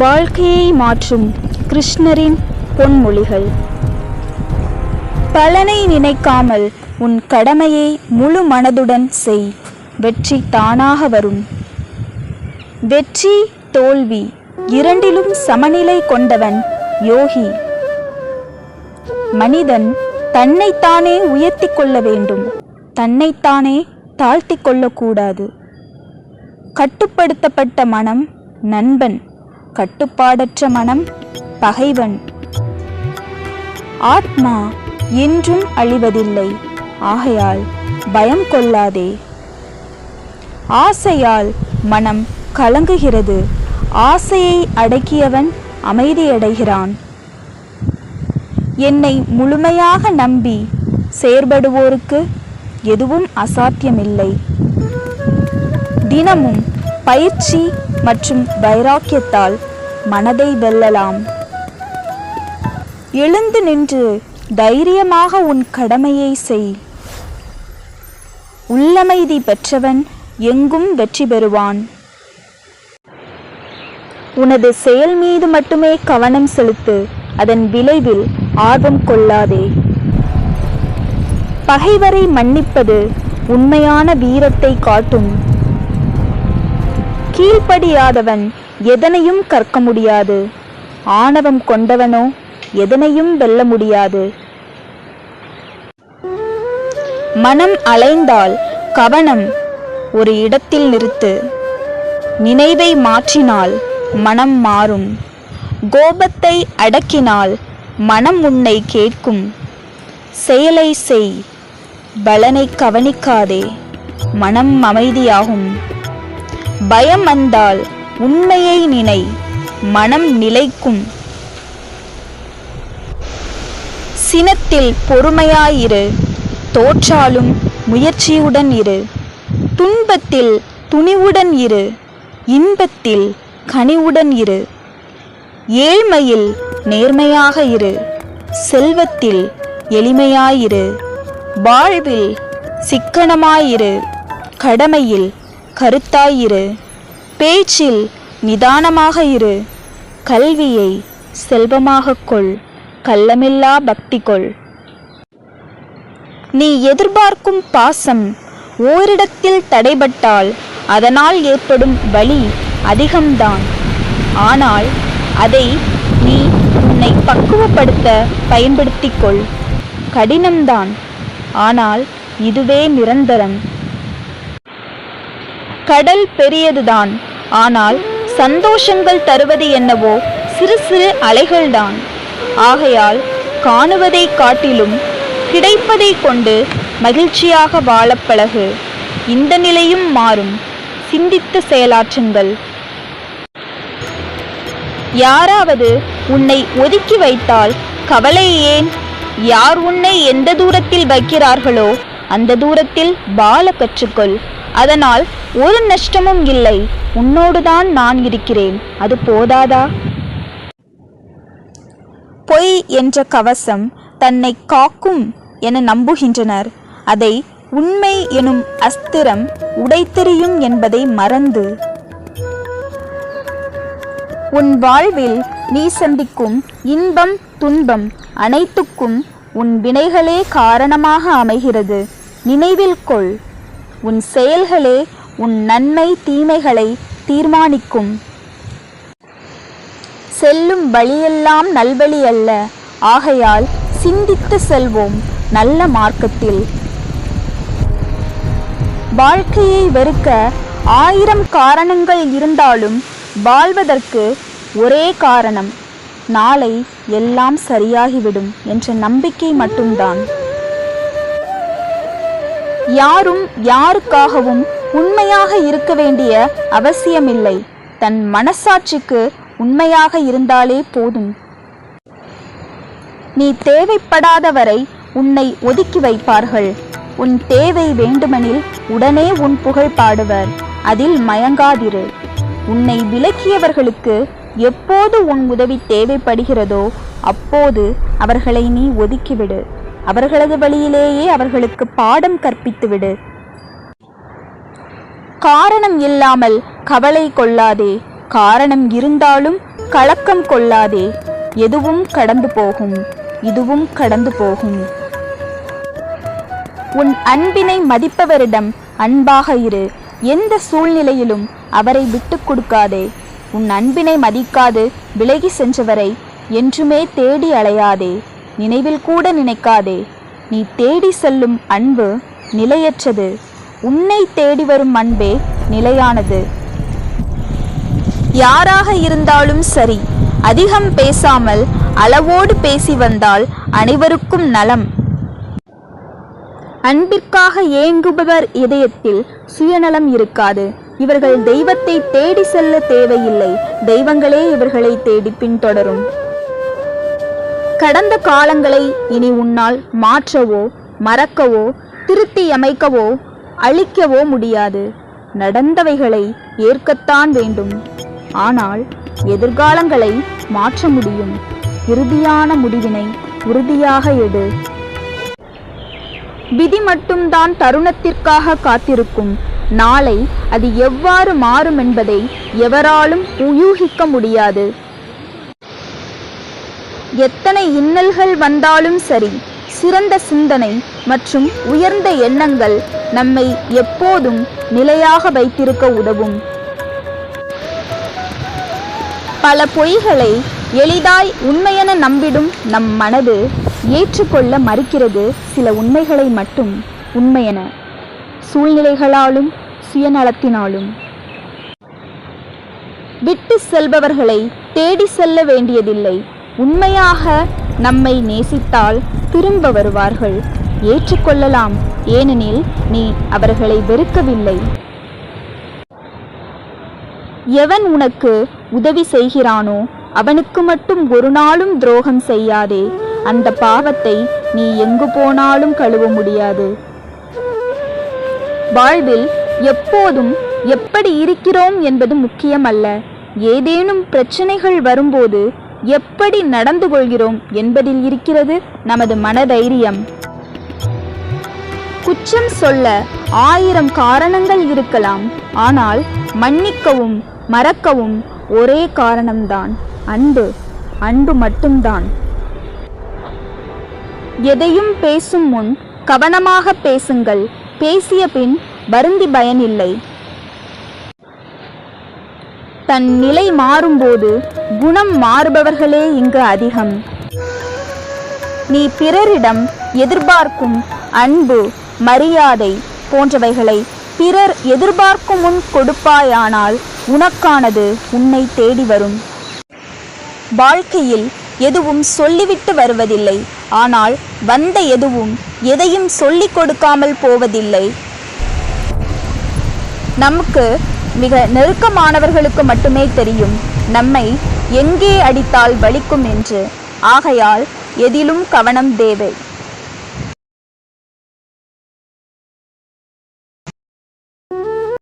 வாழ்க்கையை மாற்றும் கிருஷ்ணரின் பொன்மொழிகள். பலனை நினைக்காமல் உன் கடமையை முழு மனதுடன் செய், வெற்றி தானாக வரும். வெற்றி தோல்வி இரண்டிலும் சமநிலை கொண்டவன் யோகி. மனிதன் தன்னைத்தானே உயர்த்தி கொள்ள வேண்டும், தன்னைத்தானே தாழ்த்தி கொள்ளக்கூடாது. கட்டுப்படுத்தப்பட்ட மனம் நண்பன், கட்டுப்பாடற்ற மனம் பகைவன். ஆத்மா என்றும் அழிவதில்லை, ஆகையால் பயம் கொள்ளாதே. ஆசையால் மனம் கலங்குகிறது, ஆசையை அடக்கியவன் அமைதியடைகிறான். என்னை முழுமையாக நம்பி செயற்படுவோருக்கு எதுவும் அசாத்தியமில்லை. தினமும் பயிற்சி மற்றும் வைராக்கியத்தால் மனதை வெல்லலாம். எழுந்து நின்று தைரியமாக உன் கடமையை செய். உள்ளமைதி பெற்றவன் எங்கும் வெற்றி பெறுவான். உனது செயல் மீது மட்டுமே கவனம் செலுத்து, அதன் விளைவில் ஆர்வம் கொள்ளாதே. பகைவரை மன்னிப்பது உண்மையான வீரத்தை காட்டும். கீழ்ப்படியாதவன் எதனையும் கற்க முடியாது, ஆணவம் கொண்டவனோ எதனையும் வெல்ல முடியாது. மனம் அலைந்தால் கவனம் ஒரு இடத்தில் நிறுத்து. நினைவை மாற்றினால் மனம் மாறும். கோபத்தை அடக்கினால் மனம் உன்னை கேட்கும். செயலை செய், பலனை கவனிக்காதே, மனம் அமைதியாகும். பயம் வந்தால் உண்மையை நினை, மனம் நிலைக்கும். சினத்தில் பொறுமையாயிரு, தோற்றாலும் முயற்சியுடன் இரு. துன்பத்தில் துணிவுடன் இரு, இன்பத்தில் கனிவுடன் இரு. ஏழ்மையில் நேர்மையாக இரு, செல்வத்தில் எளிமையாயிரு. வாழ்வில் சிக்கனமாயிரு, கடமையில் கருத்தாயிரு. பேச்சில் நிதானமாக இரு, கல்வியை செல்வமாக கொள், கள்ளமில்லா பக்தி கொள். நீ எதிர்பார்க்கும் பாசம் ஓரிடத்தில் தடைபட்டால் அதனால் ஏற்படும் வலி அதிகம்தான். ஆனால் அதை நீ உன்னை பக்குவப்படுத்த பயன்படுத்திக்கொள். கடினம்தான், ஆனால் இதுவே நிரந்தரம். கடல் பெரியதுதான், ஆனால் சந்தோஷங்கள் தருவது என்னவோ சிறு சிறு அலைகள்தான். ஆகையால் காணுவதை காட்டிலும் கிடைப்பதை கொண்டு மகிழ்ச்சியாக வாழப் பழகு. இந்த நிலையும் மாறும். சிந்தித்து செயலாற்றுங்கள். யாராவது உன்னை ஒதுக்கி வைத்தால் கவலை ஏன்? யார் உன்னை எந்த தூரத்தில் வைக்கிறார்களோ அந்த தூரத்தில் வாழ கற்றுக்கொள். அதனால் ஒரு நஷ்டமும் இல்லை. உன்னோடுதான் நான் இருக்கிறேன், அது போதாதா? பொய் என்ற கவசம் தன்னை காக்கும் என நம்புகின்றனர். அதை உண்மை எனும் அஸ்திரம் உடைத்தெறியும் என்பதை மறந்து, உன் வாழ்வில் நீ சந்திக்கும் இன்பம் துன்பம் அனைத்துக்கும் உன் வினைகளே காரணமாக அமைகிறது. நினைவில் கொள். உன் செயல்களே உன் நன்மை தீமைகளை தீர்மானிக்கும். செல்லும் வழியெல்லாம் நல்வழி அல்ல, ஆகையால் சிந்தித்து செல்வோம் நல்ல மார்க்கத்தில். வாழ்க்கையை வெறுக்க 1000 காரணங்கள் இருந்தாலும் வாழ்வதற்கு ஒரே காரணம், நாளை எல்லாம் சரியாகிவிடும் என்ற நம்பிக்கை மட்டும்தான். யாரும் யாருக்காகவும் உண்மையாக இருக்க வேண்டிய அவசியமில்லை. தன் மனசாட்சிக்கு உண்மையாக இருந்தாலே போதும். நீ தேவைப்படாத வரை உன்னை ஒதுக்கி வைப்பார்கள். உன் தேவை வேண்டுமெனில் உடனே உன் புகழ் பாடுவர். அதில் மயங்காதிரு. உன்னை விலக்கியவர்களுக்கு எப்போது உன் உதவி தேவைப்படுகிறதோ அப்போது அவர்களை நீ ஒதுக்கிவிடு. அவர்களது வழியிலேயே அவர்களுக்கு பாடம் கற்பித்துவிடு. காரணம் இல்லாமல் கவலை கொள்ளாதே. காரணம் இருந்தாலும் கலக்கம் கொள்ளாதே. எதுவும் கடந்து போகும், இதுவும் கடந்து போகும். உன் அன்பினை மதிப்பவரிடம் அன்பாக இரு. எந்த சூழ்நிலையிலும் அவரை விட்டு கொடுக்காதே. உன் அன்பினை மதிக்காது விலகி சென்றவரை என்றுமே தேடி அலையாதே. நினைவில் கூட நினைக்காதே. நீ தேடி செல்லும் அன்பு நிலையற்றது. உன்னை தேடி வரும் அன்பே நிலையானது. யாராக இருந்தாலும் சரி, அதிகம் பேசாமல் அளவோடு பேசி வந்தால் அனைவருக்கும் நலம். அன்பிற்காக ஏங்குபவர் இதயத்தில் சுயநலம் இருக்காது. இவர்கள் தெய்வத்தை தேடி செல்ல தேவையில்லை, தெய்வங்களே இவர்களை தேடி பின்தொடரும். கடந்த காலங்களை இனி உன்னால் மாற்றவோ மறக்கவோ திருத்தி அமைக்கவோ அழிக்கவோ முடியாது. நடந்தவைகளை ஏற்கத்தான் வேண்டும், ஆனால் எதிர்காலங்களை மாற்ற முடியும். இறுதியான முடிவினை உறுதியாக எடு. விதி மட்டும்தான் தருணத்திற்காக காத்திருக்கும். நாளை அது எவ்வாறு மாறும் என்பதை எவராலும் ஊகிக்க முடியாது. எத்தனை இன்னல்கள் வந்தாலும் சரி, சிறந்த சிந்தனை மற்றும் உயர்ந்த எண்ணங்கள் நம்மை எப்போதும் நிலையாக வைத்திருக்க உதவும். பல பொய்களை எளிதாய் உண்மையென நம்பிடும் நம் மனது ஏற்றுக்கொள்ள மறுக்கிறது சில உண்மைகளை மட்டும் உண்மையென, சூழ்நிலைகளாலும் சுயநலத்தினாலும். விட்டு செல்பவர்களை தேடி செல்ல வேண்டியதில்லை. உண்மையாக நம்மை நேசித்தால் திரும்ப வருவார்கள். ஏற்றுக்கொள்ளலாம், ஏனெனில் நீ அவர்களை வெறுக்கவில்லை. எவன் உனக்கு உதவி செய்கிறானோ அவனுக்கு மட்டும் ஒரு நாளும் துரோகம் செய்யாதே. அந்த பாவத்தை நீ எங்கு போனாலும் கழுவ முடியாது. வாழ்வில் எப்போதும் எப்படி இருக்கிறோம் என்பது முக்கியமல்ல, ஏதேனும் பிரச்சனைகள் வரும்போது எப்படி நடந்து கொள்கிறோம் என்பதில் இருக்கிறது நமது மனதைரியம். குற்றம் சொல்ல 1000 காரணங்கள் இருக்கலாம், ஆனால் மன்னிக்கவும் மறக்கவும் ஒரே காரணம்தான், அன்பு. அன்பு மட்டும்தான். எதையும் பேசும் முன் கவனமாக பேசுங்கள். பேசிய பின் வருந்தி பயனில்லை. தன் நிலை மாறும்போது குணம் மாறுபவர்களே இங்கு அதிகம். நீ பிறரிடம் எதிர்பார்க்கும் அன்பு, மரியாதை போன்றவைகளை பிறர் எதிர்பார்க்கும் முன் கொடுப்பாயானால் உனக்கானது உன்னை தேடி வரும். வாழ்க்கையில் எதுவும் சொல்லிவிட்டு வருவதில்லை, ஆனால் வந்த எதுவும் எதையும் சொல்லிக் கொடுக்காமல் போவதில்லை. நமக்கு மிக நெருக்கமானவர்களுக்கு மட்டுமே தெரியும் நம்மை எங்கே அடித்தால் வலிக்கும் என்று. ஆகையால் எதிலும் கவனம் தேவை.